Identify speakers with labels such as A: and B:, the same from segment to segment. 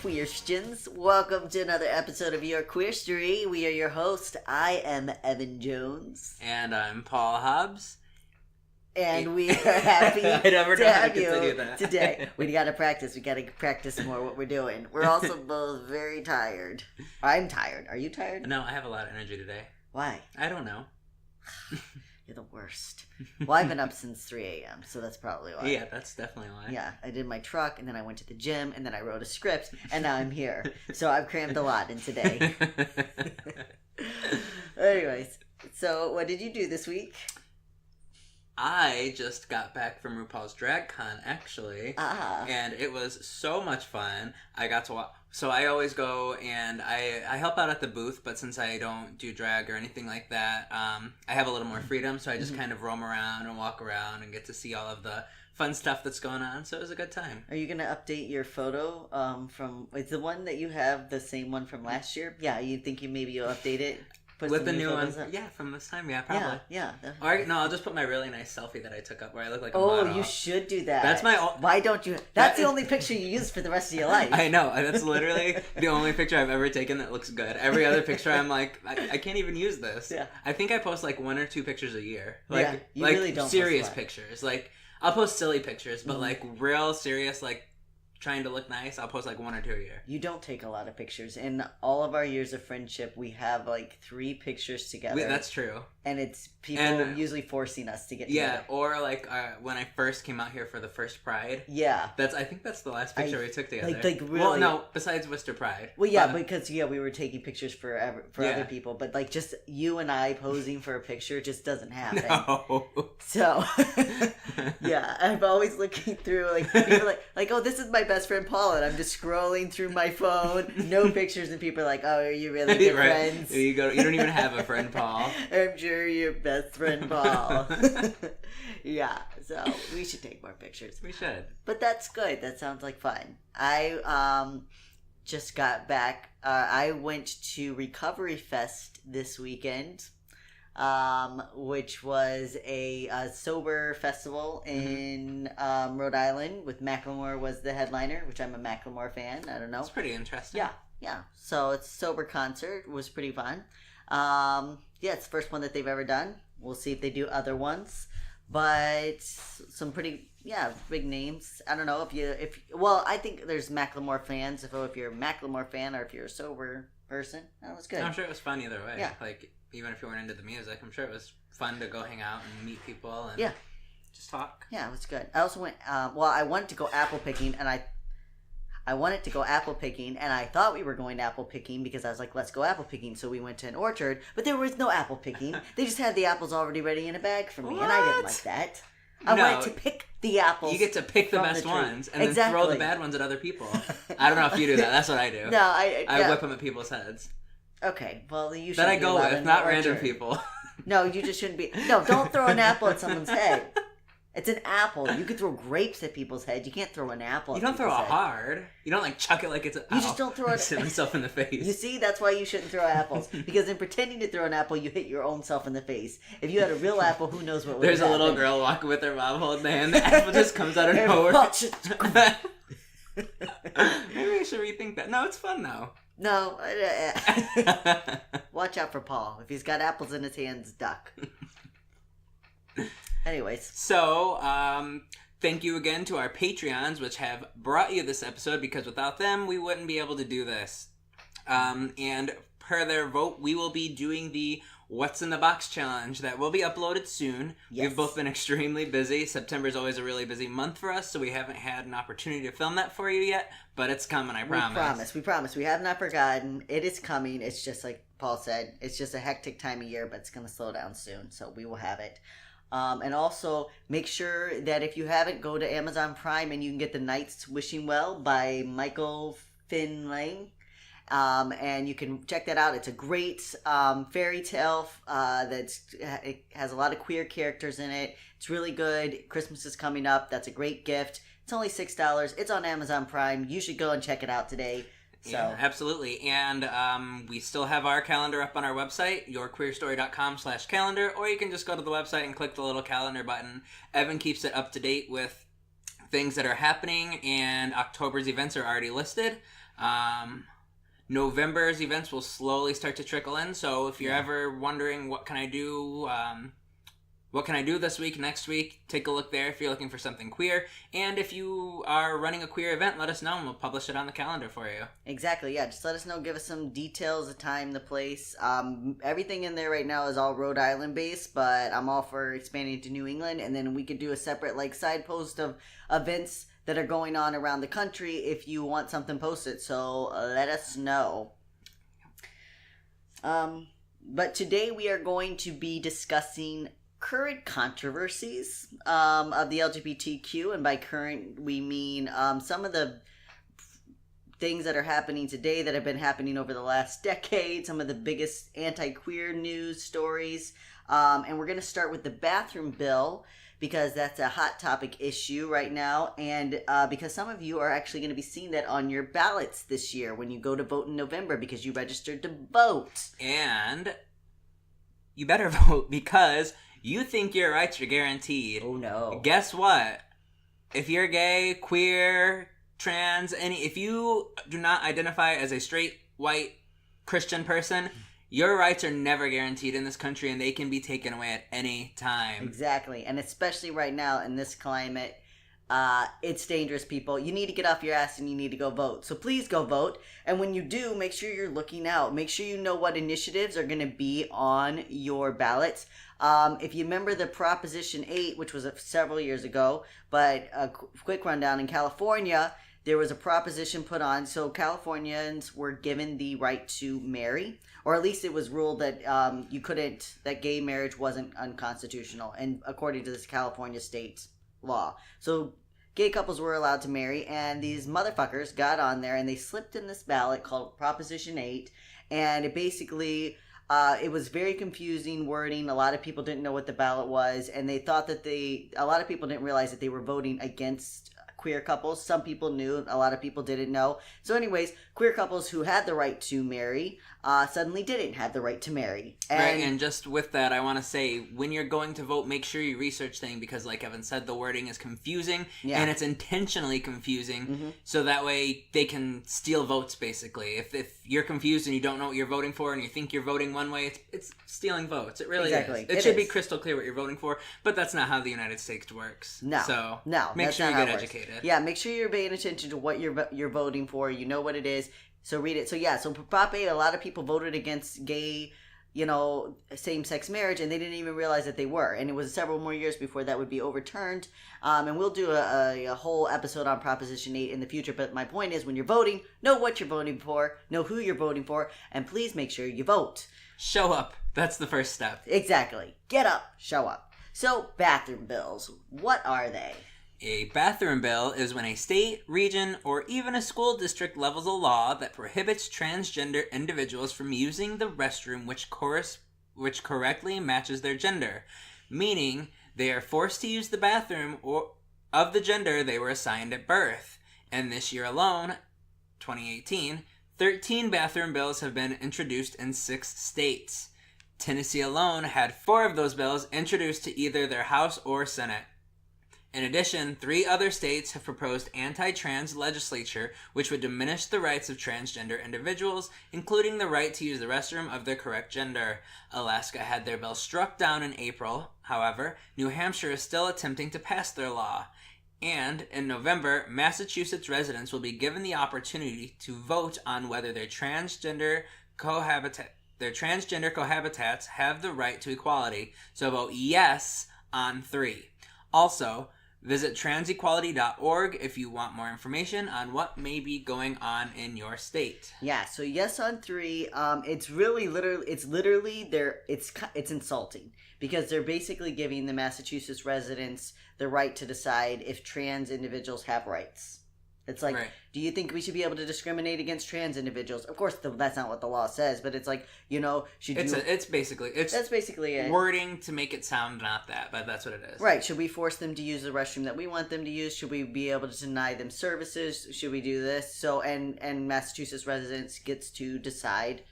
A: Queerstians. Welcome to another episode of Your Queerstory. We are your host. I am Evan Jones.
B: And I'm Paul Hobbs.
A: And we are happy
B: I never
A: to
B: know how to
A: have you
B: continue that.
A: today. We gotta practice. We gotta practice more what we're doing. We're also both very tired. I'm tired. Are you tired?
B: No, I have a lot of energy today.
A: Why?
B: I don't know.
A: You're the worst. Well, I've been up since 3 a.m., so that's probably why.
B: Yeah, that's definitely why.
A: Yeah, I did my truck, and then I went to the gym, and then I wrote a script, and now I'm here. So I've crammed a lot in today. Anyways, so what did you do this week?
B: I just got back from RuPaul's Drag Con, actually. And it was so much fun. I got to watch. So I always go and I help out at the booth, but since I don't do drag or anything like that, I have a little more freedom. So I just kind of roam around and walk around and get to see all of the fun stuff that's going on. So it was a good time.
A: Are you going to update your photo from... Is the one that you have the same one from last year? Yeah, you think maybe you'll update it?
B: With the new one, yeah, from this time, yeah, probably.
A: Yeah.
B: Or, no, I'll just put my really nice selfie that I took up where I look like a model.
A: Oh, you should do that.
B: That's my...
A: Why don't you... That's the only picture you use for the rest of your life.
B: I know. That's literally the only picture I've ever taken that looks good. Every other picture, I'm like, I can't even use this.
A: Yeah.
B: I think I post like 1 or 2 pictures a year.
A: Yeah, you really don't
B: serious
A: post
B: pictures. Like, I'll post silly pictures, but like real serious, like, trying to look nice, I'll post like 1 or 2 a year.
A: You don't take a lot of pictures. In all of our years of friendship, we have like 3 pictures together.
B: That's true.
A: And it's people usually forcing us to get together.
B: Yeah, or like when I first came out here for the first Pride.
A: Yeah.
B: I think that's the last picture we took together.
A: Like really.
B: Well, no, besides Worcester Pride.
A: Well, yeah, because we were taking pictures for other people, but like just you and I posing for a picture just doesn't happen.
B: No.
A: So, yeah, I'm always looking through like people like, oh, this is my best friend Paul, and I'm just scrolling through my phone, no pictures, and people are like, oh, are you really good friends?
B: You don't even have a friend, Paul.
A: I'm sure your best friend Paul. Yeah, so we should take more pictures.
B: We should.
A: But that's good. That sounds like fun. I just got back. I went to Recovery Fest this weekend, which was a sober festival in Rhode Island with Macklemore was the headliner, which I'm a Macklemore fan. I don't know.
B: It's pretty interesting.
A: Yeah. So it's a sober concert. It was pretty fun. It's the first one that they've ever done. We'll see if they do other ones. But some pretty, big names. I don't know I think there's Macklemore fans. So if you're a Macklemore fan or if you're a sober person, that was good.
B: I'm sure it was fun either way.
A: Yeah.
B: Like, even if you weren't into the music, I'm sure it was fun to go hang out and meet people and just talk.
A: Yeah, it was good. I also went, I wanted to go apple picking, and I thought we were going apple picking because I was like, let's go apple picking. So we went to an orchard, but there was no apple picking. They just had the apples already ready in a bag for me, and I didn't like that. I wanted to pick the apples.
B: You get to pick the best ones and then throw the bad ones at other people. I don't know if you do that. That's what I do.
A: No, I
B: whip them at people's heads.
A: Okay, well, you should.
B: That I go with, not random people.
A: No, you just shouldn't be. No, don't throw an apple at someone's head. It's an apple. You could throw grapes at people's head. You can't throw an apple.
B: You don't throw it hard. You don't like chuck it like it's a.
A: You just don't throw it.
B: Hit myself in the face.
A: You see, that's why you shouldn't throw apples. Because in pretending to throw an apple, you hit your own self in the face. If you had a real apple, who knows what would happen.
B: There's a little girl walking with her mom holding the hand. The apple just comes out of nowhere. Maybe I should rethink that. No, it's fun though.
A: No. Watch out for Paul. If he's got apples in his hands, duck. Anyways.
B: So, thank you again to our Patreons, which have brought you this episode, because without them, we wouldn't be able to do this. And per their vote, we will be doing the What's in the Box challenge that will be uploaded soon.
A: Yes.
B: We've both been extremely busy. September is always a really busy month for us, so we haven't had an opportunity to film that for you yet, but it's coming, I promise.
A: We promise. We have not forgotten. It is coming. It's just like Paul said, it's just a hectic time of year, but it's going to slow down soon, so we will have it. And also, make sure that if you haven't, go to Amazon Prime and you can get The Knights Wishing Well by Michael Finlay. And you can check that out. It's a great fairy tale it has a lot of queer characters in it. It's really good. Christmas is coming up. That's a great gift. It's only $6. It's on Amazon Prime. You should go and check it out today. So.
B: Yeah, absolutely. And we still have our calendar up on our website, yourqueerstory.com/calendar, or you can just go to the website and click the little calendar button. Evan keeps it up to date with things that are happening, and October's events are already listed. November's events will slowly start to trickle in. So if you're ever wondering what can I do this week, next week, take a look there if you're looking for something queer. And if you are running a queer event, let us know and we'll publish it on the calendar for you.
A: Exactly, yeah. Just let us know. Give us some details, the time, the place. Everything in there right now is all Rhode Island based, but I'm all for expanding to New England. And then we could do a separate side post of events that are going on around the country if you want something posted. So let us know. But today we are going to be discussing current controversies of the LGBTQ, and by current we mean some of the things that are happening today that have been happening over the last decade, some of the biggest anti-queer news stories, and we're going to start with the bathroom bill because that's a hot topic issue right now, and because some of you are actually going to be seeing that on your ballots this year when you go to vote in November because you registered to vote.
B: And you better vote because you think your rights are guaranteed.
A: Oh no.
B: Guess what? If you're gay, queer, trans, if you do not identify as a straight, white, Christian person, your rights are never guaranteed in this country and they can be taken away at any time.
A: Exactly. And especially right now in this climate, it's dangerous, people. You need to get off your ass and you need to go vote. So please go vote. And when you do, make sure you're looking out. Make sure you know what initiatives are going to be on your ballots. If you remember the Proposition 8, which was several years ago, but a quick rundown, in California, there was a proposition put on, so Californians were given the right to marry, or at least it was ruled that that gay marriage wasn't unconstitutional, and according to this California state law. So gay couples were allowed to marry, and these motherfuckers got on there and they slipped in this ballot called Proposition 8, and it basically... it was very confusing wording. A lot of people didn't know what the ballot was, and they thought that a lot of people didn't realize that they were voting against queer couples. Some people knew, a lot of people didn't know. So anyways, queer couples who had the right to marry suddenly didn't have the right to marry.
B: And just with that, I want to say, when you're going to vote, make sure you research things because, like Evan said, the wording is confusing, and it's intentionally confusing, so that way they can steal votes, basically. If you're confused and you don't know what you're voting for and you think you're voting one way, it's stealing votes. It really is. It should be crystal clear what you're voting for, but that's not how the United States works.
A: No.
B: So
A: no,
B: make sure you get educated.
A: Yeah, make sure you're paying attention to what you're voting for. You know what it is. So read it. So yeah, so Prop 8, a lot of people voted against gay, same-sex marriage, and they didn't even realize that they were. And it was several more years before that would be overturned. And we'll do a whole episode on Proposition 8 in the future. But my point is, when you're voting, know what you're voting for, know who you're voting for, and please make sure you vote.
B: Show up. That's the first step.
A: Exactly. Get up. Show up. So, bathroom bills. What are they?
B: A bathroom bill is when a state, region, or even a school district levels a law that prohibits transgender individuals from using the restroom which correctly matches their gender, meaning they are forced to use the bathroom of the gender they were assigned at birth. And this year alone, 2018, 13 bathroom bills have been introduced in 6 states. Tennessee alone had 4 of those bills introduced to either their House or Senate. In addition, 3 other states have proposed anti-trans legislature which would diminish the rights of transgender individuals, including the right to use the restroom of their correct gender. Alaska had their bill struck down in April. However, New Hampshire is still attempting to pass their law. And, in November, Massachusetts residents will be given the opportunity to vote on whether their transgender cohabitats have the right to equality. So vote yes on 3. Also, visit transequality.org if you want more information on what may be going on in your state.
A: Yeah, so yes on 3. It's literally it's insulting because they're basically giving the Massachusetts residents the right to decide if trans individuals have rights. It's like, right. Do you think we should be able to discriminate against trans individuals? Of course, that's not what the law says, but it's like, that's basically it.
B: Wording to make it sound not that, but that's what it is.
A: Right. Should we force them to use the restroom that we want them to use? Should we be able to deny them services? Should we do this? So, and Massachusetts residents gets to decide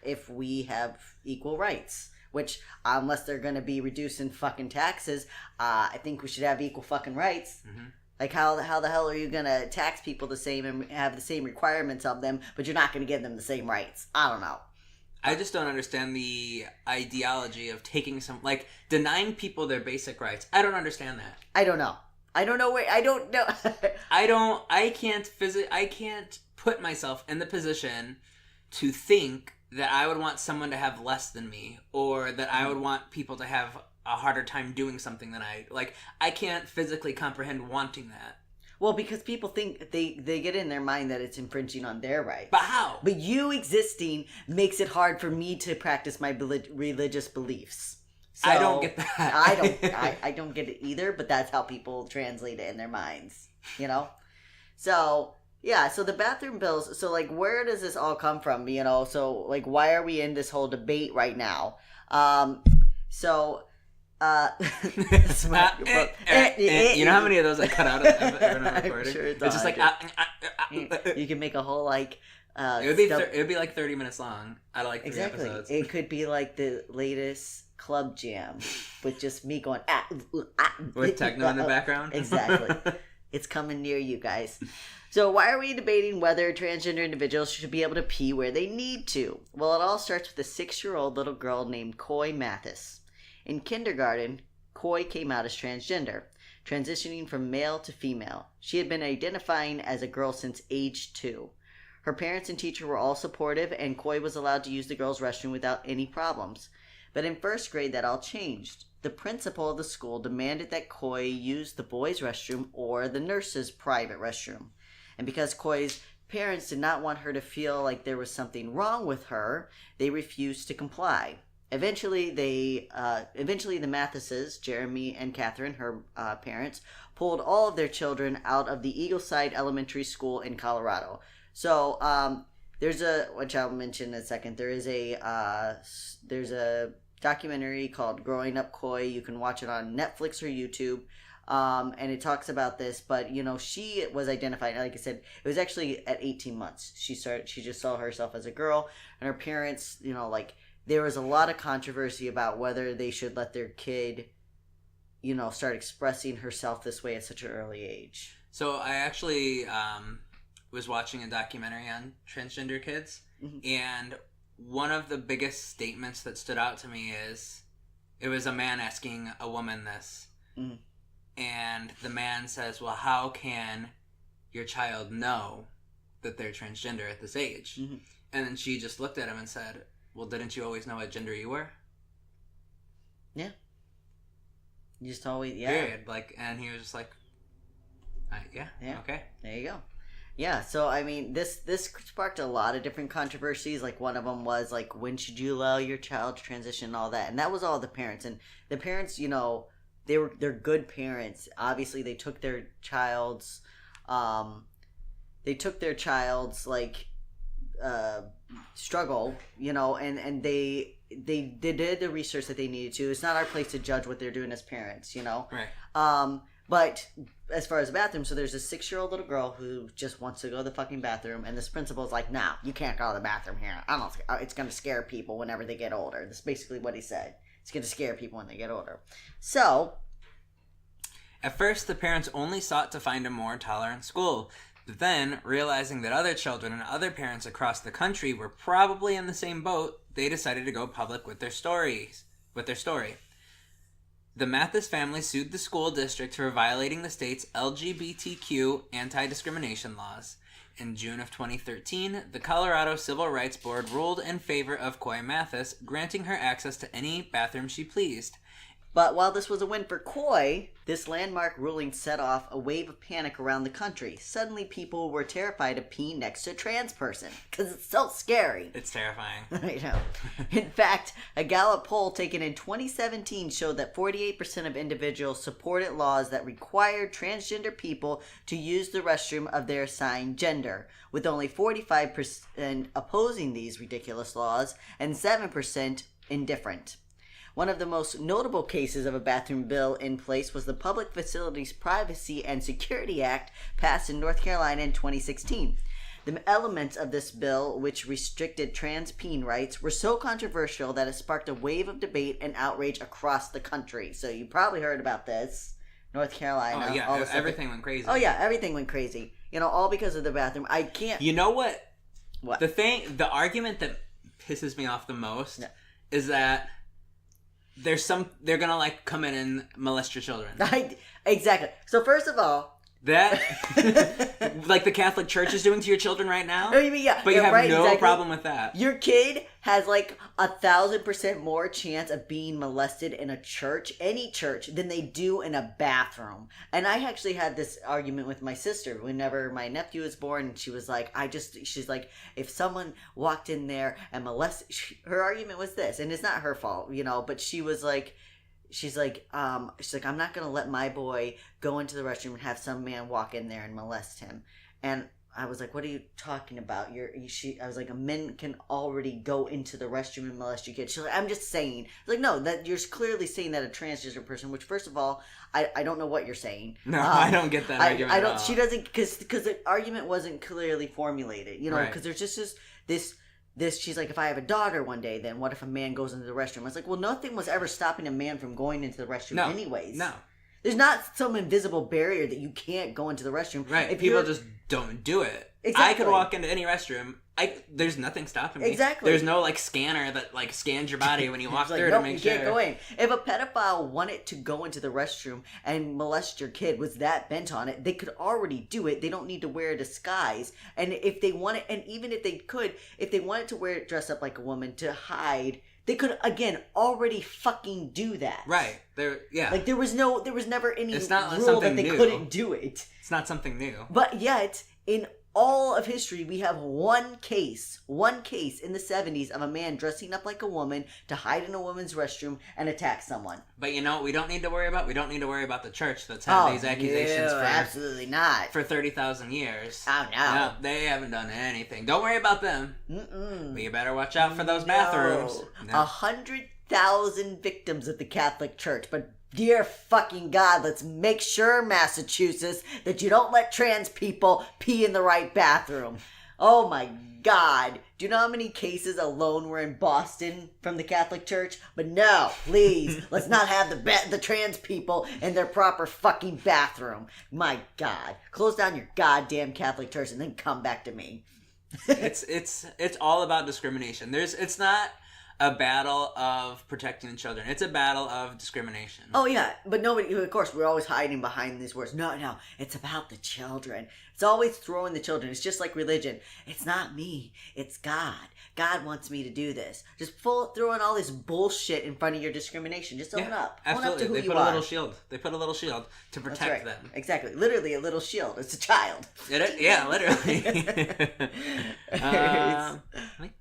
A: if we have equal rights. Which, unless they're going to be reducing fucking taxes, I think we should have equal fucking rights.
B: Mm-hmm.
A: Like, how the hell are you going to tax people the same and have the same requirements of them, but you're not going to give them the same rights? I don't know.
B: I just don't understand the ideology of taking denying people their basic rights. I don't understand that.
A: I don't know. I don't know.
B: I can't put myself in the position to think that I would want someone to have less than me, or that I would want people to have a harder time doing something than I can't physically comprehend wanting that.
A: Well, because people think they get in their mind that it's infringing on their rights.
B: But how?
A: But you existing makes it hard for me to practice my religious beliefs. So,
B: I don't get that.
A: I don't get it either, but that's how people translate it in their minds, you know? So, yeah, so the bathroom bills, so, like, where does this all come from, you know? So, like, why are we in this whole debate right now?
B: You know how many of those I cut out of every recording? Sure it's just like
A: you can make a whole like
B: it would be like 30 minutes long out of like 3 episodes.
A: It could be like the latest club jam with just me going
B: with techno in the background.
A: Exactly. It's coming near you guys. So why are we debating whether transgender individuals should be able to pee where they need to? Well, it all starts with a 6-year-old little girl named Coy Mathis. In kindergarten, Coy came out as transgender, transitioning from male to female. She had been identifying as a girl since age 2. Her parents and teacher were all supportive, and Coy was allowed to use the girls' restroom without any problems. But in first grade, that all changed. The principal of the school demanded that Coy use the boys' restroom or the nurse's private restroom. And because Coy's parents did not want her to feel like there was something wrong with her, they refused to comply. Eventually, the Mathises, Jeremy and Catherine, her parents, pulled all of their children out of the Eagleside Elementary School in Colorado. So there's which I'll mention in a second. There's a documentary called "Growing Up Coy." You can watch it on Netflix or YouTube, and it talks about this. But you know, she was identified. Like I said, it was actually at 18 months. She just saw herself as a girl, and her parents, you know, like. There was a lot of controversy about whether they should let their kid, you know, start expressing herself this way at such an early age.
B: So I actually was watching a documentary on transgender kids, and one of the biggest statements that stood out to me is, it was a man asking a woman this, and the man says, well, how can your child know that they're transgender at this age? And then she just looked at him and said, well, didn't you always know what gender you were?
A: Yeah. You just always, yeah.
B: Period. Like, and he was just like, yeah, okay.
A: There you go. Yeah, so, I mean, this sparked a lot of different controversies. Like, one of them was, like, when should you allow your child to transition and all that? And that was all the parents. And the parents, you know, they're good parents. Obviously, they took their child's, like, struggle, you know, and they did the research that they needed to. It's not our place to judge what they're doing as parents, you know.
B: Right.
A: But as far as the bathroom, so there's a 6-year-old little girl who just wants to go to the fucking bathroom, and this principal's like, "No, you can't go to the bathroom here. It's gonna scare people whenever they get older." That's basically what he said. It's gonna scare people when they get older. So,
B: at first, the parents only sought to find a more tolerant school. But then, realizing that other children and other parents across the country were probably in the same boat, they decided to go public with their story. The Mathis family sued the school district for violating the state's LGBTQ anti-discrimination laws. In June of 2013, the Colorado Civil Rights Board ruled in favor of Coy Mathis, granting her access to any bathroom she pleased.
A: But while this was a win for Coy, this landmark ruling set off a wave of panic around the country. Suddenly, people were terrified of peeing next to a trans person, because it's so scary.
B: It's terrifying.
A: I know. In fact, a Gallup poll taken in 2017 showed that 48% of individuals supported laws that required transgender people to use the restroom of their assigned gender, with only 45% opposing these ridiculous laws and 7% indifferent. One of the most notable cases of a bathroom bill in place was the Public Facilities Privacy and Security Act passed in North Carolina in 2016. The elements of this bill, which restricted trans peeing rights, were so controversial that it sparked a wave of debate and outrage across the country. So you probably heard about this. North Carolina.
B: Oh yeah, everything went crazy.
A: Oh yeah, everything went crazy. All because of the bathroom. I can't.
B: You know what?
A: What?
B: The argument that pisses me off the most is that they're gonna like come in and molest your children.
A: Exactly. So first of all,
B: that like the Catholic Church is doing to your children right now.
A: No, you mean
B: but you have no problem with that.
A: Your kid has like 1,000% more chance of being molested in a church, any church, than they do in a bathroom. And I actually had this argument with my sister whenever my nephew was born. And she was like, she's like, if someone walked in there and molested, her argument was this, and it's not her fault, but she was like. She's like, I'm not going to let my boy go into the restroom and have some man walk in there and molest him. And I was like, what are you talking about? I was like, men can already go into the restroom and molest your kid. She's like, I'm just saying. I was like, no, that you're clearly saying that a transgender person, which first of all, I don't know what you're saying.
B: No, I don't get that argument
A: I don't,
B: at all.
A: She doesn't, because the argument wasn't clearly formulated, because there's just this, she's like, if I have a daughter one day, then what if a man goes into the restroom? I was like, well, nothing was ever stopping a man from going into the restroom anyways.
B: No.
A: There's not some invisible barrier that you can't go into the restroom.
B: Right. If people just don't do it. Exactly. I could walk into any restroom. There's nothing stopping me.
A: Exactly.
B: There's no scanner that scans your body when you walk through
A: to
B: make sure.
A: You can't go in. If a pedophile wanted to go into the restroom and molest your kid, was that bent on it, they could already do it. They don't need to wear a disguise. And if they wanted, and even if they wanted to dress up like a woman to hide, they could again already fucking do that.
B: Right. There was
A: never any
B: it's not
A: rule that they couldn't do it.
B: It's not something new.
A: But yet, in all of history, we have one case in the 70s of a man dressing up like a woman to hide in a woman's restroom and attack someone.
B: But you know what we don't need to worry about? We don't need to worry about the church that's had these accusations for
A: absolutely not.
B: For 30,000 years.
A: Oh, no.
B: No, they haven't done anything. Don't worry about them. But you better watch out for those bathrooms.
A: 100,000 victims of the Catholic Church, but dear fucking God, let's make sure, Massachusetts, that you don't let trans people pee in the right bathroom. Oh my God. Do you know how many cases alone were in Boston from the Catholic Church? But no, please, let's not have the trans people in their proper fucking bathroom. My God. Close down your goddamn Catholic Church and then come back to me.
B: It's all about discrimination. It's not a battle of protecting the children. It's a battle of discrimination.
A: Oh, yeah. But nobody, of course, we're always hiding behind these words. No. It's about the children. It's always throwing the children. It's just like religion. It's not me. It's God. God wants me to do this. Just throwing all this bullshit in front of your discrimination. Just own up.
B: Absolutely.
A: Own up to who
B: they
A: you
B: put
A: are.
B: a little shield. They put a little shield to protect them.
A: Exactly. Literally a little shield. It's a child.
B: Yeah, literally.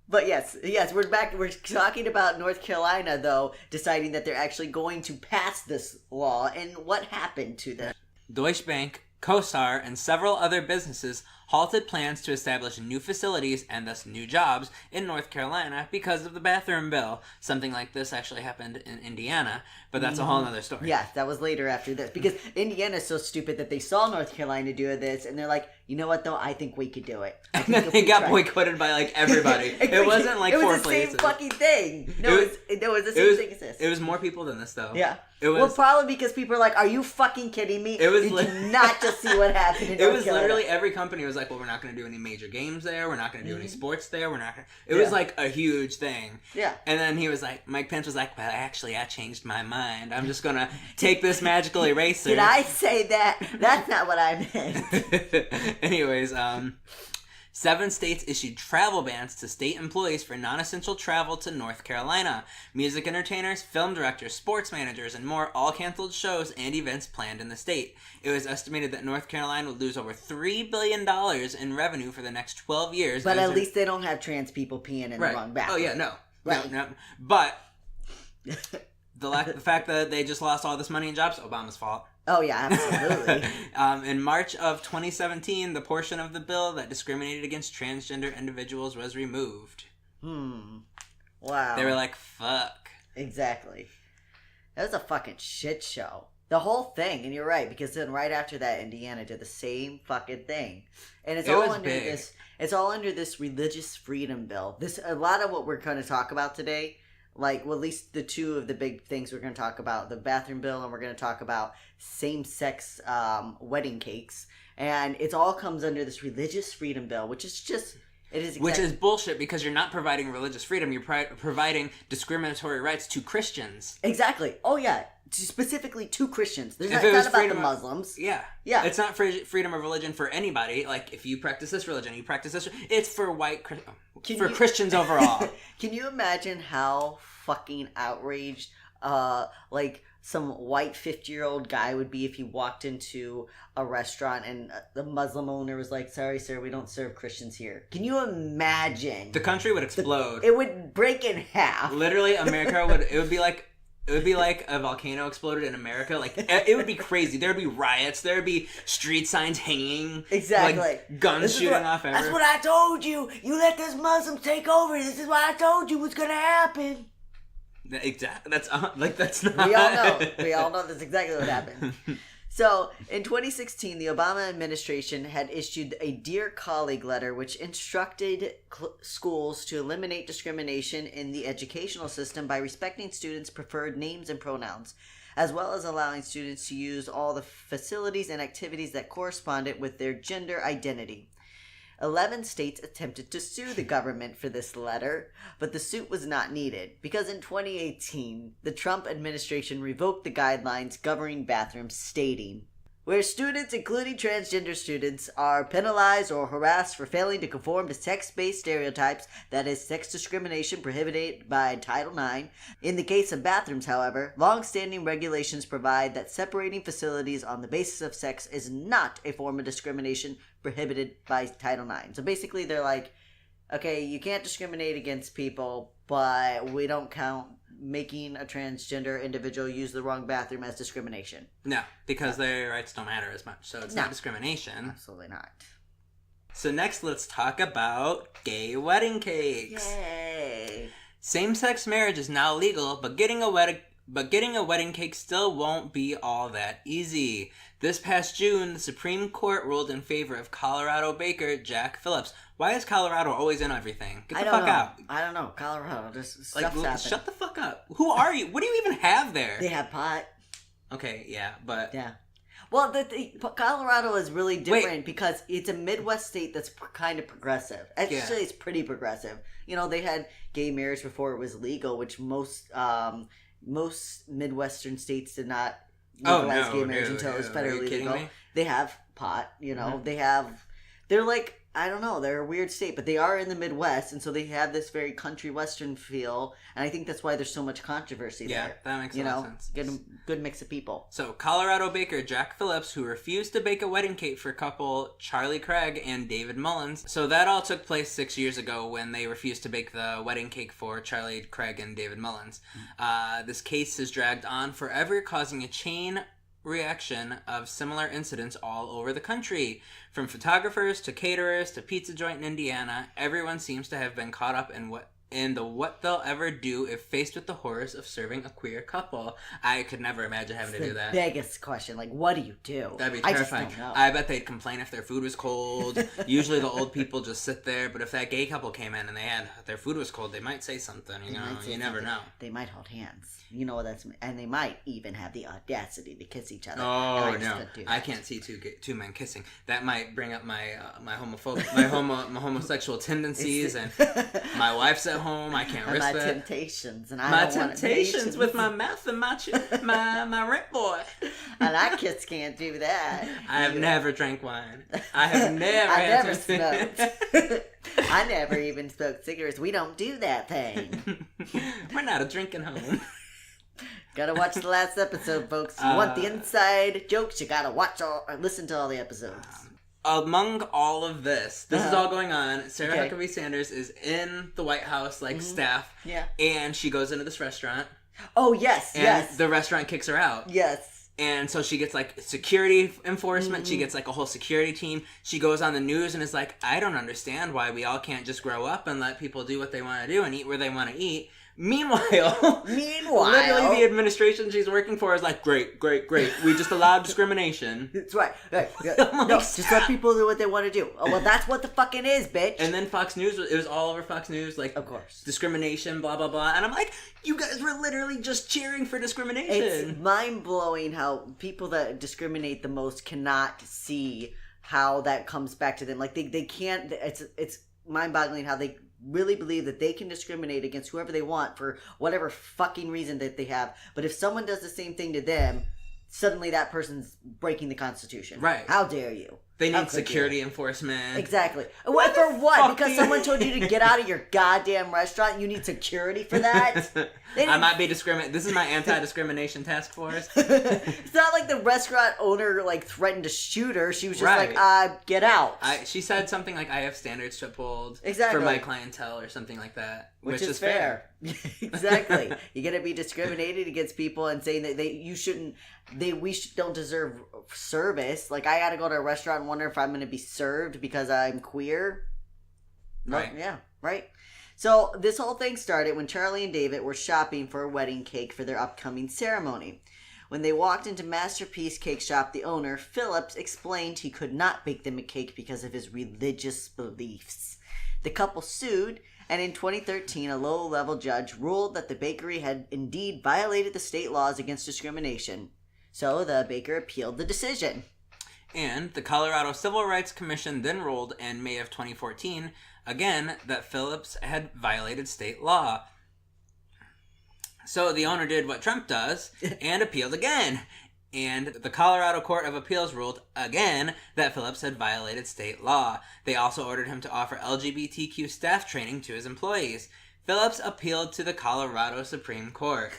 A: But yes, we're back. We're talking about North Carolina, though, deciding that they're actually going to pass this law. And what happened to them?
B: Deutsche Bank, COSAR, and several other businesses halted plans to establish new facilities and thus new jobs in North Carolina because of the bathroom bill. Something like this actually happened in Indiana, but that's a whole other story.
A: Yeah, that was later after this. Because Indiana's so stupid that they saw North Carolina do this, and they're like, you know what, though? I think we could do it.
B: And then they got boycotted by, everybody. It wasn't, 4 places.
A: It was the same fucking thing. No, it was the same thing as this.
B: It was more people than this, though.
A: Yeah. Well, probably because people are like, are you fucking kidding me? Did you not just see what happened in North Carolina?
B: It was literally every company was like, well, we're not going to do any major games there. We're not going to do any sports there. We're not. It was like a huge thing.
A: Yeah.
B: And then he was like, Mike Pence was like, well, actually, I changed my mind. I'm just going to take this magical eraser.
A: Did I say that? That's not what I meant.
B: Anyways, 7 states issued travel bans to state employees for non-essential travel to North Carolina. Music entertainers, film directors, sports managers, and more all canceled shows and events planned in the state. It was estimated that North Carolina would lose over $3 billion in revenue for the next 12 years.
A: But at least they don't have trans people peeing in the wrong bathroom.
B: Oh, yeah, no.
A: Right.
B: No. But the fact that they just lost all this money and jobs, Obama's fault.
A: Oh, yeah, absolutely.
B: In March of 2017, the portion of the bill that discriminated against transgender individuals was removed.
A: Wow.
B: They were like, fuck.
A: Exactly. That was a fucking shit show. The whole thing, and you're right, because then right after that, Indiana did the same fucking thing. And it's all under this religious freedom bill. A lot of what we're going to talk about today, like, well, at least the two of the big things we're going to talk about, the bathroom bill, and we're going to talk about same-sex wedding cakes. And it all comes under this religious freedom bill, which is just...
B: Which is bullshit, because you're not providing religious freedom. You're providing discriminatory rights to Christians.
A: Exactly. Oh, yeah. Specifically to Christians. It's not about the Muslims.
B: Yeah. It's not freedom of religion for anybody. Like, if you practice this religion, you practice this... It's for Christians overall.
A: Can you imagine how fucking outraged, some white 50-year-old guy would be if he walked into a restaurant and the Muslim owner was like, sorry, sir, we don't serve Christians here. Can you imagine?
B: The country would explode.
A: It would break in half.
B: Literally, America would... It would be like a volcano exploded in America. Like, it would be crazy. There would be riots. There would be street signs hanging.
A: Exactly.
B: Like, guns shooting off everywhere.
A: That's what I told you. You let those Muslims take over. This is what I told you was going to happen.
B: Exactly. That's not...
A: We all know that's exactly what happened. So, in 2016, the Obama administration had issued a Dear Colleague letter which instructed schools to eliminate discrimination in the educational system by respecting students' preferred names and pronouns, as well as allowing students to use all the facilities and activities that corresponded with their gender identity. 11 states attempted to sue the government for this letter, but the suit was not needed because in 2018, the Trump administration revoked the guidelines governing bathrooms, stating, where students, including transgender students, are penalized or harassed for failing to conform to sex-based stereotypes, that is, sex discrimination prohibited by Title IX. In the case of bathrooms, however, long-standing regulations provide that separating facilities on the basis of sex is not a form of discrimination prohibited by Title IX. So basically, they're like, okay, you can't discriminate against people, but we don't count making a transgender individual use the wrong bathroom as discrimination.
B: No, because their rights don't matter as much, so it's not discrimination.
A: Absolutely not.
B: So next, let's talk about gay wedding cakes.
A: Yay!
B: Same-sex marriage is now legal, but getting a wedding cake still won't be all that easy. This past June, the Supreme Court ruled in favor of Colorado baker Jack Phillips. Why is Colorado always in everything? Get the fuck out.
A: I don't know. Colorado, just stuff's happening.
B: Shut the fuck up. Who are you? What do you even have there?
A: They have pot.
B: Okay, yeah, but...
A: Yeah. Well, Colorado is really different because it's a Midwest state that's kind of progressive. Actually, it's pretty progressive. You know, they had gay marriage before it was legal, which most Midwestern states did not legalize gay marriage until it was federally legal. They have pot, you know. Mm-hmm. They're like, I don't know, they're a weird state, but they are in the Midwest, and so they have this very country western feel, and I think that's why there's so much controversy there. Yeah,
B: that makes a lot of sense.
A: Good mix of people.
B: So, Colorado baker Jack Phillips, who refused to bake a wedding cake for couple Charlie Craig and David Mullins. So that all took place 6 years ago when they refused to bake the wedding cake for Charlie Craig and David Mullins. This case has dragged on forever, causing a chain reaction of similar incidents all over the country. From photographers to caterers to pizza joint in Indiana, everyone seems to have been caught up in what they'll ever do if faced with the horrors of serving a queer couple. I could never imagine having to do that.
A: The biggest question, like, what do you do?
B: That'd be terrifying. I just don't know. I bet they'd complain if their food was cold. Usually the old people just sit there, but if that gay couple came in and their food was cold, they might say something, you never know.
A: They might hold hands. You know what and they might even have the audacity to kiss each other.
B: Oh, no. I can't see two men kissing. That might bring up my homosexual tendencies, and my wife's at home. I can't risk
A: my
B: that.
A: Temptations, and
B: my temptations with my mouth and my rent boy.
A: And I kids can't do that.
B: I have never drank wine. I have never.
A: I never smoked. I never even smoked cigarettes. We don't do that thing.
B: We're not a drinking home.
A: Gotta watch the last episode, folks. You want the inside jokes, you gotta listen to all the episodes.
B: Among all of this is all going on. Sarah Huckabee Sanders is in the White House, staff.
A: Yeah.
B: And she goes into this restaurant.
A: Oh, yes,
B: and the restaurant kicks her out.
A: Yes.
B: And so she gets, security enforcement. Mm-hmm. She gets, a whole security team. She goes on the news and is like, I don't understand why we all can't just grow up and let people do what they want to do and eat where they want to eat. Meanwhile, literally the administration she's working for is like, great. We just allowed discrimination.
A: That's right. No, just let people do what they want to do. Oh, well, that's what the fucking is, bitch.
B: And then Fox News, it was all over Fox News, like,
A: of course,
B: discrimination, blah, blah, blah. And I'm like, you guys were literally just cheering for discrimination.
A: It's mind-blowing how people that discriminate the most cannot see how that comes back to them. Like, they can't, it's mind-boggling how they really believe that they can discriminate against whoever they want for whatever fucking reason that they have. But if someone does the same thing to them, suddenly that person's breaking the Constitution.
B: Right.
A: How dare you?
B: They need security enforcement.
A: Exactly. What for what? Because someone told you to get out of your goddamn restaurant, you need security for that?
B: I might be discriminating. This is my anti-discrimination task force.
A: It's not like the restaurant owner like threatened to shoot her. She was just like, get out.
B: She said something like, I have standards to uphold
A: for
B: my clientele or something like that. Which is fair.
A: Exactly. You're going to be discriminated against people and saying that we don't deserve service. Like, I got to go to a restaurant and wonder if I'm going to be served because I'm queer.
B: Right.
A: Yeah, right. So this whole thing started when Charlie and David were shopping for a wedding cake for their upcoming ceremony. When they walked into Masterpiece Cake Shop, the owner, Phillips, explained he could not bake them a cake because of his religious beliefs. The couple sued, and in 2013, a low-level judge ruled that the bakery had indeed violated the state laws against discrimination. So the baker appealed the decision.
B: And the Colorado Civil Rights Commission then ruled in May of 2014, again, that Phillips had violated state law. So the owner did what Trump does and appealed again. And the Colorado Court of Appeals ruled again that Phillips had violated state law. They also ordered him to offer LGBTQ staff training to his employees. Phillips appealed to the Colorado Supreme Court.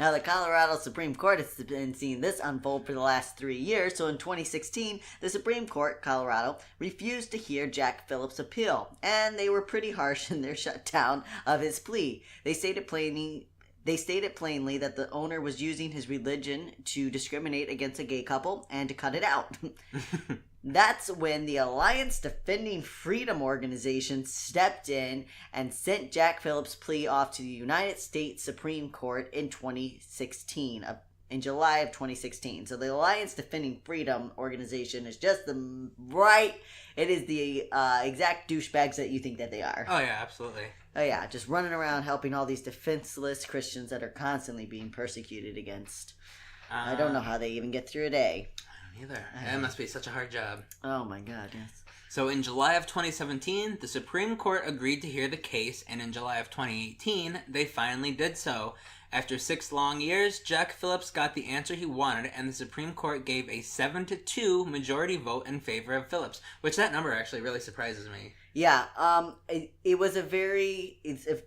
A: Now, the Colorado Supreme Court has been seeing this unfold for the last 3 years, so in 2016, the Supreme Court, Colorado, refused to hear Jack Phillips' appeal, and they were pretty harsh in their shutdown of his plea. They stated plainly that the owner was using his religion to discriminate against a gay couple and to cut it out. That's when the Alliance Defending Freedom organization stepped in and sent Jack Phillips' plea off to the United States Supreme Court in 2016, in July of 2016. So the Alliance Defending Freedom organization is just it is the exact douchebags that you think that they are.
B: Oh yeah, absolutely.
A: Oh yeah, just running around helping all these defenseless Christians that are constantly being persecuted against. I don't know how they even get through a day.
B: I don't either. It must be such a hard job.
A: Oh my god, yes.
B: So in July of 2017, the Supreme Court agreed to hear the case, and in July of 2018, they finally did so. After 6 long years, Jack Phillips got the answer he wanted, and the Supreme Court gave a 7-2 majority vote in favor of Phillips, which that number actually really surprises me.
A: Yeah, it was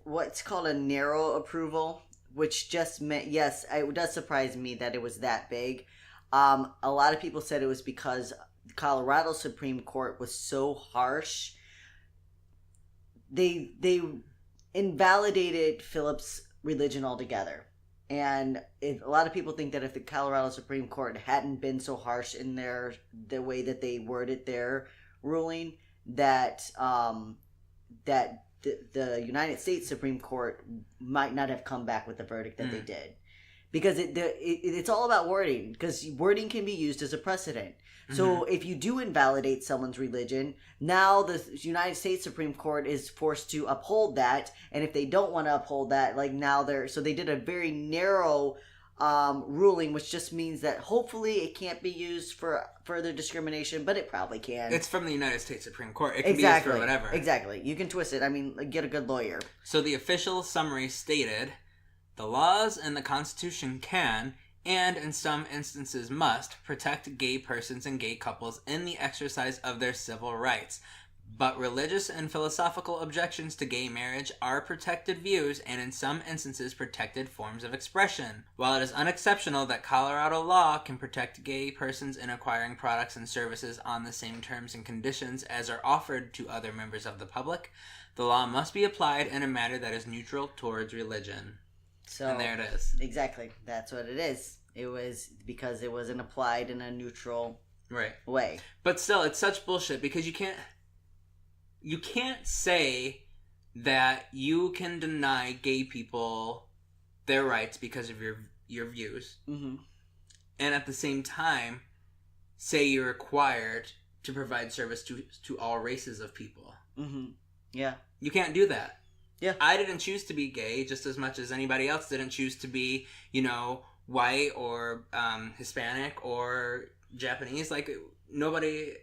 A: what's called a narrow approval, which just meant, yes, it does surprise me that it was that big. A lot of people said it was because the Colorado Supreme Court was so harsh. They invalidated Phillips' religion altogether. And a lot of people think that if the Colorado Supreme Court hadn't been so harsh in the way that they worded their ruling, that the United States Supreme Court might not have come back with the verdict that they did. Because it's all about wording, because wording can be used as a precedent. So if you do invalidate someone's religion, now the United States Supreme Court is forced to uphold that, and if they don't want to uphold that, so they did a very narrow ruling, which just means that hopefully it can't be used for further discrimination, but it probably can.
B: It's from the United States Supreme Court. It can be used for whatever.
A: Exactly. You can twist it. I mean, get a good lawyer.
B: So the official summary stated, the laws and the Constitution can, and in some instances must, protect gay persons and gay couples in the exercise of their civil rights. But religious and philosophical objections to gay marriage are protected views and in some instances protected forms of expression. While it is unexceptional that Colorado law can protect gay persons in acquiring products and services on the same terms and conditions as are offered to other members of the public, the law must be applied in a manner that is neutral towards religion. So, and there it is.
A: Exactly. That's what it is. It was because it wasn't applied in a neutral way.
B: But still, it's such bullshit because you can't say that you can deny gay people their rights because of your views,
A: mm-hmm.
B: and at the same time say you're required to provide service to all races of people.
A: Mm-hmm. Yeah.
B: You can't do that.
A: Yeah.
B: I didn't choose to be gay just as much as anybody else didn't choose to be, white or Hispanic or Japanese. Like, nobody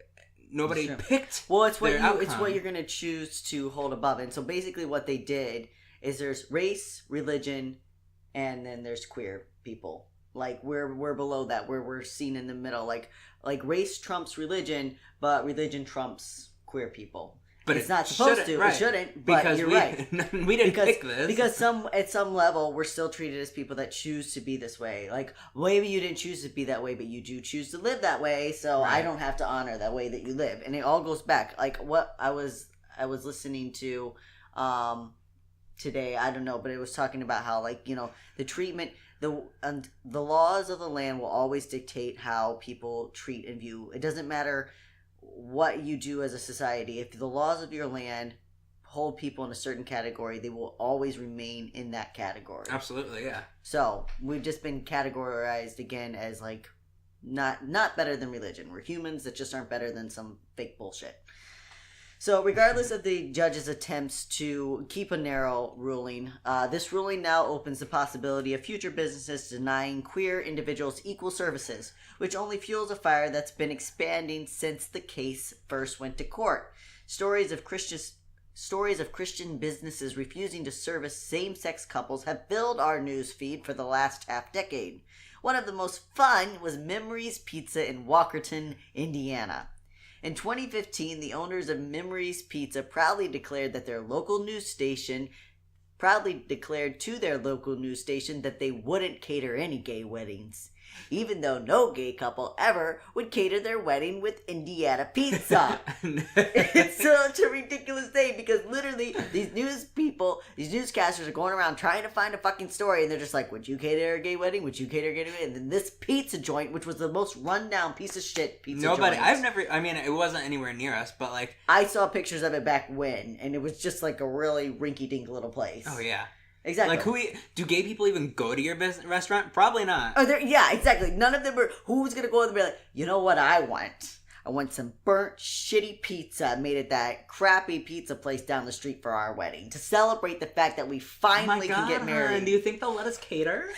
B: picked.
A: Well, it's what you're gonna choose to hold above. And so basically what they did is there's race, religion, and then there's queer people. Like, we're below that, where we're seen in the middle. Like race trumps religion, but religion trumps queer people. But it's not supposed to. Right. It shouldn't. But because you're right.
B: We didn't pick this.
A: Because at some level, we're still treated as people that choose to be this way. Like, maybe you didn't choose to be that way, but you do choose to live that way. So right. I don't have to honor that way that you live. And it all goes back. Like, what I was listening to today. I don't know, but it was talking about how, like, the treatment. The laws of the land will always dictate how people treat and view. It doesn't matter what you do as a society. If the laws of your land hold people in a certain category, they will always remain in that category.
B: Absolutely, yeah.
A: So we've just been categorized again as, like, not better than religion. We're humans that just aren't better than some fake bullshit. So regardless of the judge's attempts to keep a narrow ruling, this ruling now opens the possibility of future businesses denying queer individuals equal services, which only fuels a fire that's been expanding since the case first went to court. Stories of Christian businesses refusing to service same-sex couples have filled our news feed for the last half-decade. One of the most fun was Memories Pizza in Walkerton, Indiana. In 2015, the owners of Memories Pizza proudly declared to their local news station that they wouldn't cater any gay weddings, even though no gay couple ever would cater their wedding with Indiana pizza. It's such a ridiculous thing, because literally these newscasters are going around trying to find a fucking story, and they're just like, would you cater a gay wedding? Would you cater a gay wedding? And then this pizza joint, which was the most rundown piece of shit pizza joint.
B: It wasn't anywhere near us, but like...
A: I saw pictures of it back when, and it was just like a really rinky-dink little place.
B: Oh, yeah.
A: Exactly.
B: Like, do gay people even go to your restaurant? Probably not.
A: Yeah, exactly. None of them were. Who's gonna go and be like, you know what I want? I want some burnt, shitty pizza made at that crappy pizza place down the street for our wedding, to celebrate the fact that we finally can get married.
B: Do you think they'll let us cater?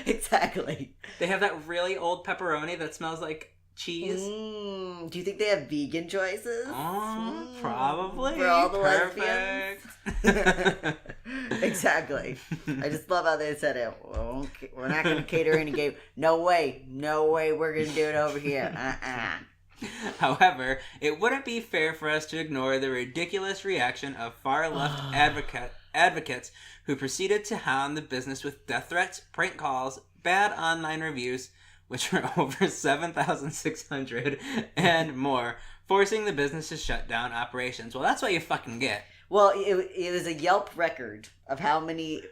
A: Exactly.
B: They have that really old pepperoni that smells like cheese.
A: Do you think they have vegan choices?
B: Probably.
A: For all the lesbians. Exactly. I just love how they said it. We're not going to cater any gay. No way. We're going to do it over here.
B: However, it wouldn't be fair for us to ignore the ridiculous reaction of far-left advocates who proceeded to hound the business with death threats, prank calls, bad online reviews, which were over 7,600, and more, forcing the business to shut down operations. Well, that's what you fucking get.
A: Well, it was a Yelp record of how many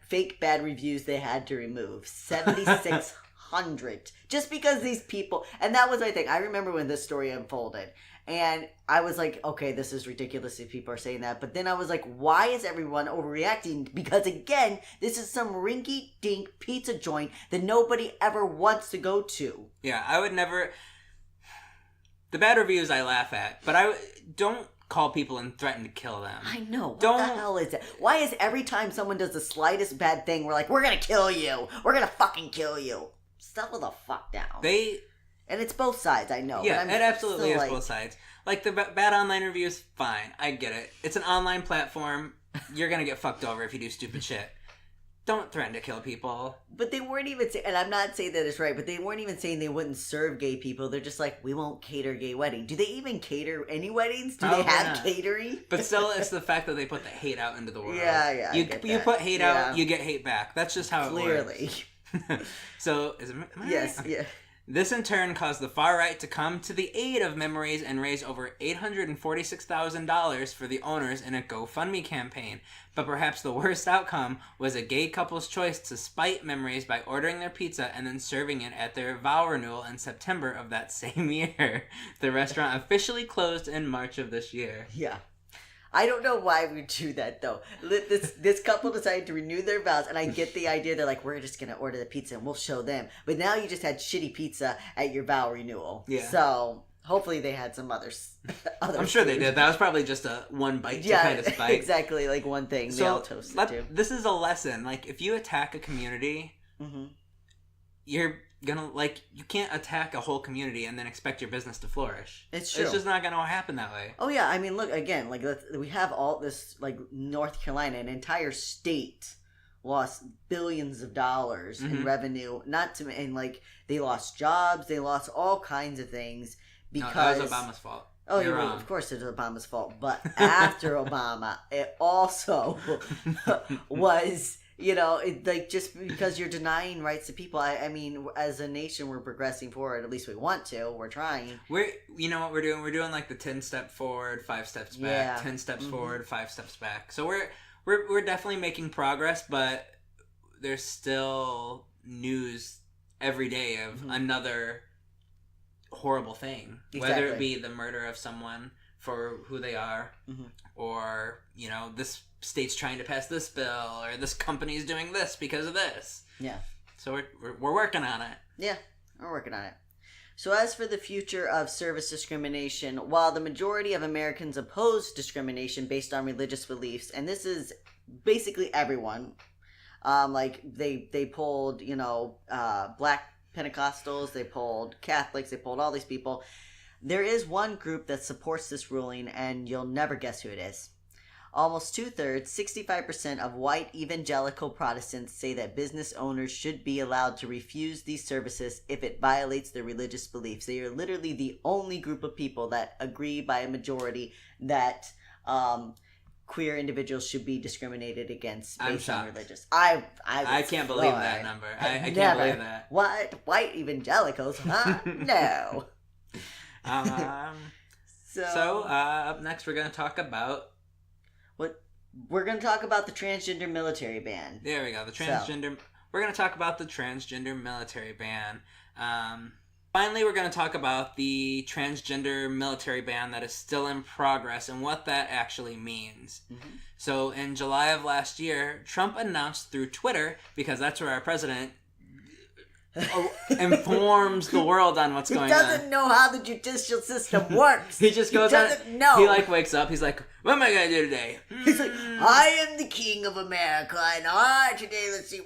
A: fake bad reviews they had to remove. 7,600. Just because these people... And that was my thing. I remember when this story unfolded. And I was like, okay, this is ridiculous if people are saying that. But then I was like, why is everyone overreacting? Because, again, this is some rinky-dink pizza joint that nobody ever wants to go to.
B: Yeah, I would never... The bad reviews I laugh at, but I don't call people and threaten to kill them.
A: I know. What the hell is it? Why is every time someone does the slightest bad thing, we're like, we're gonna kill you. We're gonna fucking kill you. Settle the fuck down. And it's both sides, I know.
B: Yeah, it absolutely is both sides. Like, the bad online reviews, fine. I get it. It's an online platform. You're gonna get fucked over if you do stupid shit. Don't threaten to kill people.
A: But they weren't even saying, and I'm not saying that it's right, but they weren't even saying they wouldn't serve gay people. They're just like, we won't cater gay wedding. Do they even cater any weddings? Do they have catering?
B: But still, it's the fact that they put the hate out into the world.
A: Yeah,
B: You put hate out, you get hate back. That's just how it works. So,
A: Yes, yeah.
B: This in turn caused the far right to come to the aid of Memories and raise over $846,000 for the owners in a GoFundMe campaign. But perhaps the worst outcome was a gay couple's choice to spite Memories by ordering their pizza and then serving it at their vow renewal in September of that same year. The restaurant officially closed in March of this year.
A: Yeah. I don't know why we do that though. This couple decided to renew their vows, and I get the idea. They're like, we're just gonna order the pizza and we'll show them. But now you just had shitty pizza at your vow renewal.
B: Yeah.
A: So hopefully they had some others.
B: I'm sure they did. That was probably just a one bite to kind of spite.
A: Exactly, like one thing they all toasted to.
B: This is a lesson. Like, if you attack a community, you're gonna, like, you can't attack a whole community and then expect your business to flourish.
A: It's true.
B: It's just not gonna happen that way.
A: Oh yeah, I mean, look again. Like, we have all this, like, North Carolina, an entire state lost billions of dollars in revenue. And like, they lost jobs, they lost all kinds of things because
B: that was Obama's fault.
A: Oh, you're right. Of course, it was Obama's fault. But after Obama, it also was. You know, like, just because you're denying rights to people, I mean, as a nation, we're progressing forward. At least we want to. We're trying.
B: You know what we're doing? We're doing like the 10 step forward, 5 steps back, 10 steps forward, 5 steps back. So we're definitely making progress, but there's still news every day of another horrible thing, whether it be the murder of someone for who they are, or, you know, this state's trying to pass this bill, or this company's doing this because of this.
A: Yeah.
B: So we're working on it.
A: Yeah, we're working on it. So as for the future of service discrimination, while the majority of Americans oppose discrimination based on religious beliefs, and this is basically everyone, like they polled, you know, Black Pentecostals, they polled Catholics, they polled all these people. There is one group that supports this ruling, and you'll never guess who it is. Almost 2/3, 65% of white evangelical Protestants say that business owners should be allowed to refuse these services if it violates their religious beliefs. They are literally the only group of people that agree by a majority that queer individuals should be discriminated against based on religious. I
B: can't believe that number. I can't believe that.
A: What? White evangelicals? Huh? No.
B: So up next we're going to talk about
A: we're going to talk about the transgender military ban.
B: There we go. We're going to talk about the transgender military ban. Finally, we're going to talk about the transgender military ban that is still in progress and what that actually means. So in July of last year, Trump announced through Twitter, because that's where our president informs the world on what's going on.
A: He doesn't know how the judicial system works.
B: He just goes
A: doesn't
B: on.
A: Know.
B: He like wakes up. He's like, "What am I gonna do today?"
A: He's like, "I am the king of America, and today, let's see,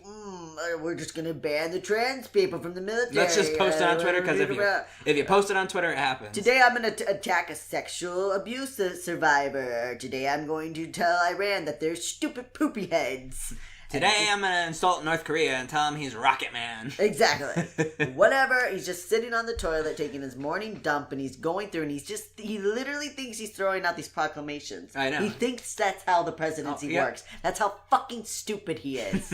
A: we're just gonna ban the trans people from the military.
B: Let's just post it on Twitter, because if you post it on Twitter, it happens.
A: Today I'm gonna attack a sexual abuse survivor. Today I'm going to tell Iran that they're stupid poopy heads."
B: Today I'm going to insult North Korea and tell him he's Rocket Man.
A: Exactly. Whatever. He's just sitting on the toilet taking his morning dump, and he's going through, and he literally thinks he's throwing out these proclamations.
B: I know.
A: He thinks that's how the presidency works. That's how fucking stupid he is.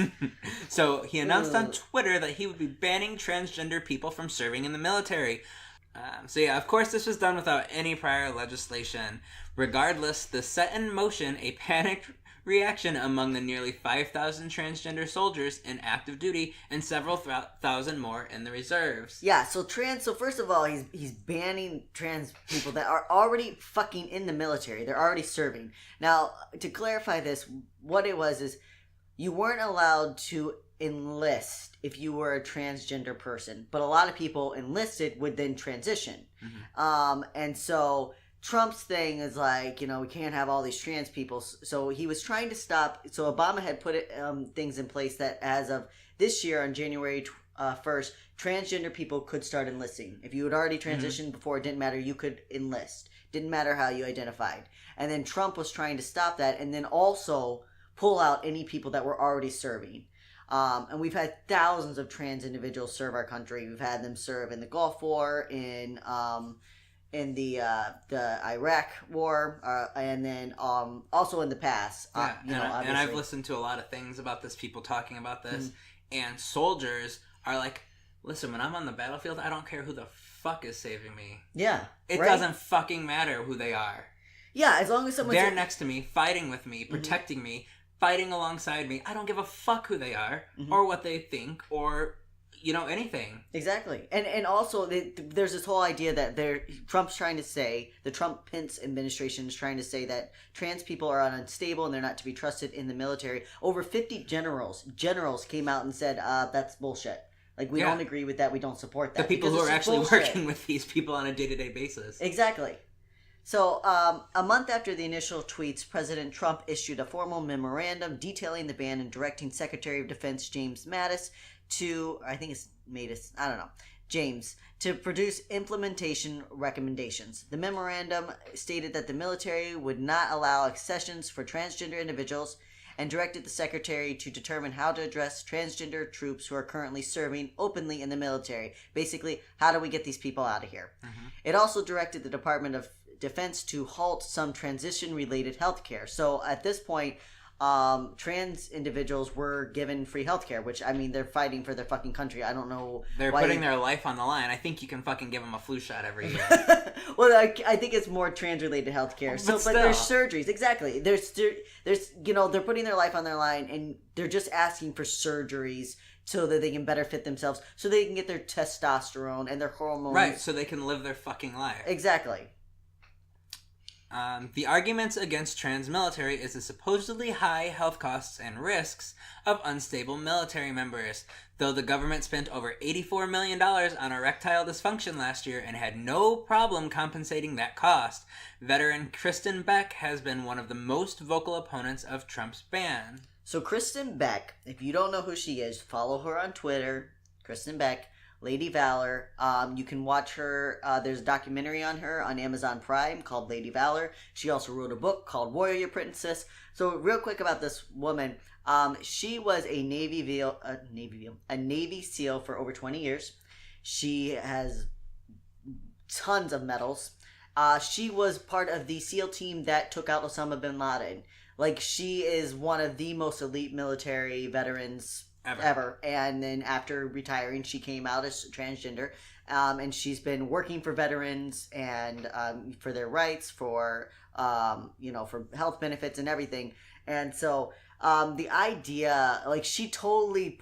B: So he announced on Twitter that he would be banning transgender people from serving in the military. So yeah, of course this was done without any prior legislation. Regardless, this set in motion a panicked reaction among the nearly 5,000 transgender soldiers in active duty and several thousand more in the reserves.
A: Yeah, so first of all, he's banning trans people that are already fucking in the military. They're already serving. Now, to clarify this, what it was is you weren't allowed to enlist if you were a transgender person, but a lot of people enlisted would then transition. And so Trump's thing is like, you know, we can't have all these trans people. So he was trying to stop. So Obama had put things in place that as of this year on January 1st, transgender people could start enlisting. If you had already transitioned before, it didn't matter. You could enlist. Didn't matter how you identified. And then Trump was trying to stop that and then also pull out any people that were already serving. And we've had thousands of trans individuals serve our country. We've had them serve in the Gulf War, in the Iraq War, and then also in the past.
B: And I've listened to a lot of things about this, people talking about this, and soldiers are like, listen, when I'm on the battlefield, I don't care who the fuck is saving me.
A: Yeah.
B: It doesn't fucking matter who they are.
A: Yeah, as long as someone's
B: they're next to me, fighting with me, protecting me, fighting alongside me. I don't give a fuck who they are, or what they think, or anything.
A: Exactly. And also, there's this whole idea that Trump's trying to say, the Trump-Pence administration is trying to say that trans people are unstable and they're not to be trusted in the military. Over 50 generals came out and said, that's bullshit. Like, we don't agree with that. We don't support that.
B: The people who are actually working with these people on a day-to-day basis.
A: Exactly. So, a month after the initial tweets, President Trump issued a formal memorandum detailing the ban and directing Secretary of Defense James Mattis to, I think it's Mattis, I don't know, James, to produce implementation recommendations. The memorandum stated that the military would not allow accessions for transgender individuals and directed the Secretary to determine how to address transgender troops who are currently serving openly in the military. Basically, how do we get these people out of here? Mm-hmm. It also directed the Department of Defense to halt some transition-related health care. So at this point, trans individuals were given free healthcare, which, I mean, they're fighting for their fucking country. I don't know.
B: They're putting their life on the line. I think you can fucking give them a flu shot every year.
A: Well, I think it's more trans-related healthcare. But there's surgeries. Exactly. There's they're putting their life on their line, and they're just asking for surgeries so that they can better fit themselves, so they can get their testosterone and their hormones.
B: Right, so they can live their fucking life.
A: Exactly.
B: The arguments against trans military is the supposedly high health costs and risks of unstable military members. Though the government spent over $84 million on erectile dysfunction last year and had no problem compensating that cost, veteran Kristen Beck has been one of the most vocal opponents of Trump's ban.
A: So Kristen Beck, if you don't know who she is, follow her on Twitter, Kristen Beck. Lady Valor. You can watch her. There's a documentary on her on Amazon Prime called Lady Valor. She also wrote a book called Warrior Princess. So real quick about this woman. She was a Navy SEAL for over 20 years. She has tons of medals. She was part of the SEAL team that took out Osama bin Laden. Like, she is one of the most elite military veterans ever. And then after retiring, she came out as transgender, and she's been working for veterans and for their rights, for for health benefits and everything. And so the idea, like, she totally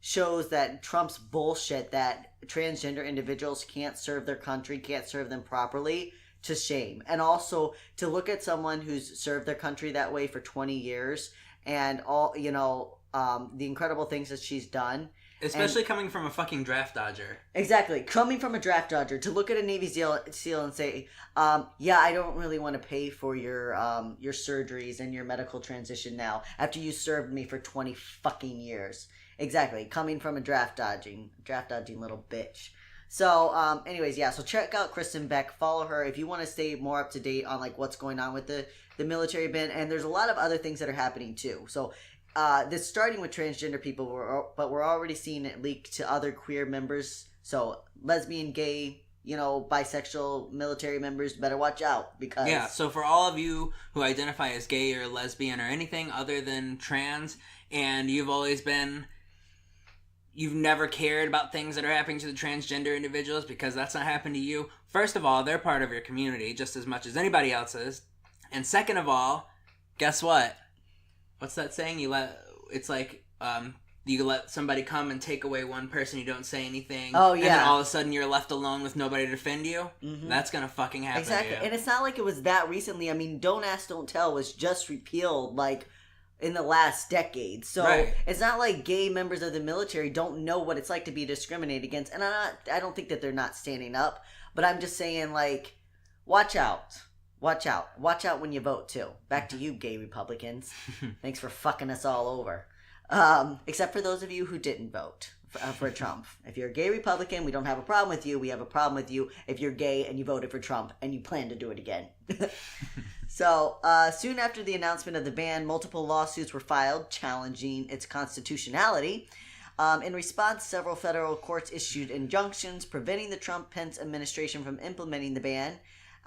A: shows that Trump's bullshit that transgender individuals can't serve their country, can't serve them properly, to shame. And also to look at someone who's served their country that way for 20 years and all, the incredible things that she's done.
B: Especially coming from a fucking draft dodger.
A: Exactly. Coming from a draft dodger, to look at a Navy SEAL and say, yeah, I don't really want to pay for your surgeries and your medical transition now, after you served me for 20 fucking years. Exactly. Coming from a draft dodging little bitch. So, anyways, yeah, so check out Kristen Beck. Follow her if you want to stay more up to date on, like, what's going on with the military ban. And there's a lot of other things that are happening, too. So, this starting with transgender people, but we're already seeing it leak to other queer members. So lesbian, gay, bisexual military members, better watch out, because...
B: Yeah, so for all of you who identify as gay or lesbian or anything other than trans, and you've never cared about things that are happening to the transgender individuals because that's not happened to you. First of all, they're part of your community just as much as anybody else is. And second of all, guess what? What's that saying? You let somebody come and take away one person, you don't say anything.
A: Oh, yeah.
B: And then all of a sudden you're left alone with nobody to defend you. Mm-hmm. That's gonna fucking happen.
A: Exactly.
B: To you.
A: And it's not like it was that recently. I mean, Don't Ask, Don't Tell was just repealed, like, in the last decade. So It's not like gay members of the military don't know what it's like to be discriminated against. And I don't think that they're not standing up, but I'm just saying, like, watch out. Watch out. Watch out when you vote, too. Back to you, gay Republicans. Thanks for fucking us all over. Except for those of you who didn't vote for Trump. If you're a gay Republican, we don't have a problem with you. We have a problem with you if you're gay and you voted for Trump and you plan to do it again. So, soon after the announcement of the ban, multiple lawsuits were filed challenging its constitutionality. In response, several federal courts issued injunctions preventing the Trump-Pence administration from implementing the ban.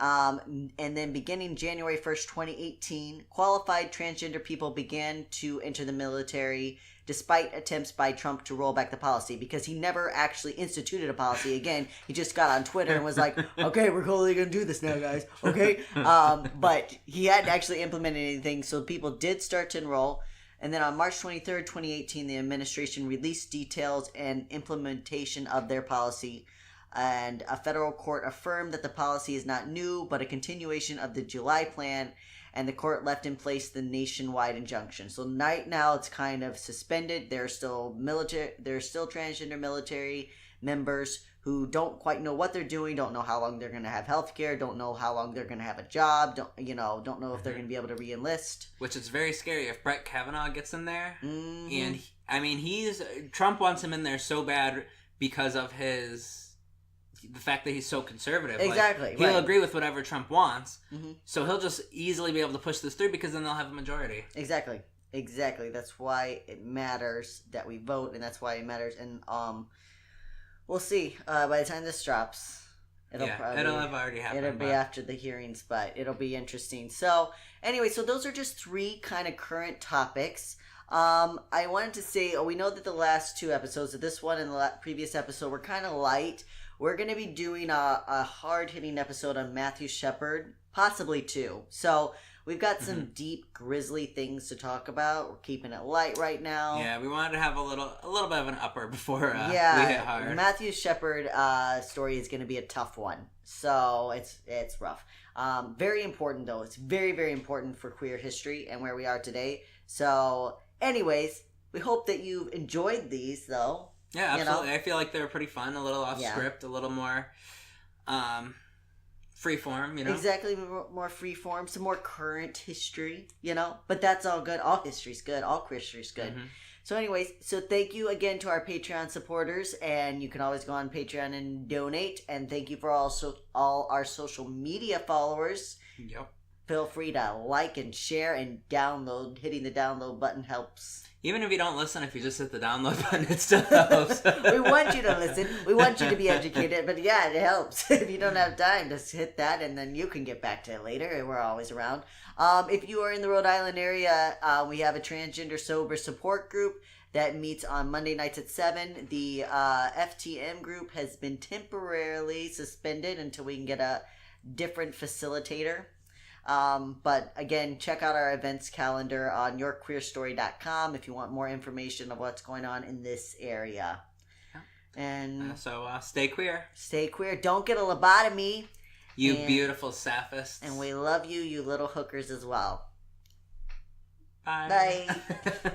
A: And then beginning January 1st, 2018, qualified transgender people began to enter the military despite attempts by Trump to roll back the policy, because he never actually instituted a policy. Again, he just got on Twitter and was like, okay, we're totally going to do this now, guys. Okay. But he hadn't actually implemented anything. So people did start to enroll. And then on March 23rd, 2018, the administration released details and implementation of their policy. And a federal court affirmed that the policy is not new, but a continuation of the July plan. And the court left in place the nationwide injunction. So right now it's kind of suspended. There's still transgender military members who don't quite know what they're doing, don't know how long they're going to have health care, don't know how long they're going to have a job, don't know if they're going to be able to re-enlist.
B: Which is very scary if Brett Kavanaugh gets in there.
A: Mm-hmm.
B: And Trump wants him in there so bad because of the fact that he's so conservative.
A: Exactly.
B: Like, he'll
A: right.
B: agree with whatever Trump wants,
A: mm-hmm.
B: so he'll just easily be able to push this through because then they'll have a majority.
A: Exactly. That's why it matters that we vote, and that's why it matters. And we'll see. By the time this drops, it'll
B: have already happened.
A: It'll be after the hearings, but it'll be interesting. So anyway, so those are just 3 kind of current topics. I wanted to say, we know that the last 2 episodes, this one and the previous episode, were kind of light. We're going to be doing a hard-hitting episode on Matthew Shepard, possibly 2. So we've got some deep, grisly things to talk about. We're keeping it light right now.
B: Yeah, we wanted to have a little bit of an upper before we hit hard.
A: Matthew Shepard story is going to be a tough one. So it's rough. Very important, though. It's very, very important for queer history and where we are today. So anyways, we hope that you've enjoyed these, though.
B: Yeah, absolutely. I feel like they were pretty fun, a little off script, a little more free form,
A: Exactly, more free form, some more current history, But that's all good. All history's good. All queer history's good. Mm-hmm. So anyways, thank you again to our Patreon supporters, and you can always go on Patreon and donate. And thank you for all our social media followers.
B: Yep.
A: Feel free to like and share and download. Hitting the download button helps.
B: Even if you don't listen, if you just hit the download button, it still helps.
A: We want you to listen. We want you to be educated. But yeah, it helps. If you don't have time, just hit that and then you can get back to it later. We're always around. If you are in the Rhode Island area, we have a transgender sober support group that meets on Monday nights at 7. The FTM group has been temporarily suspended until we can get a different facilitator. But again, check out our events calendar on yourqueerstory.com if you want more information of what's going on in this area. Yeah. And
B: so stay queer.
A: Stay queer. Don't get a lobotomy.
B: You beautiful saphists.
A: And we love you, you little hookers as well.
B: Bye.
A: Bye.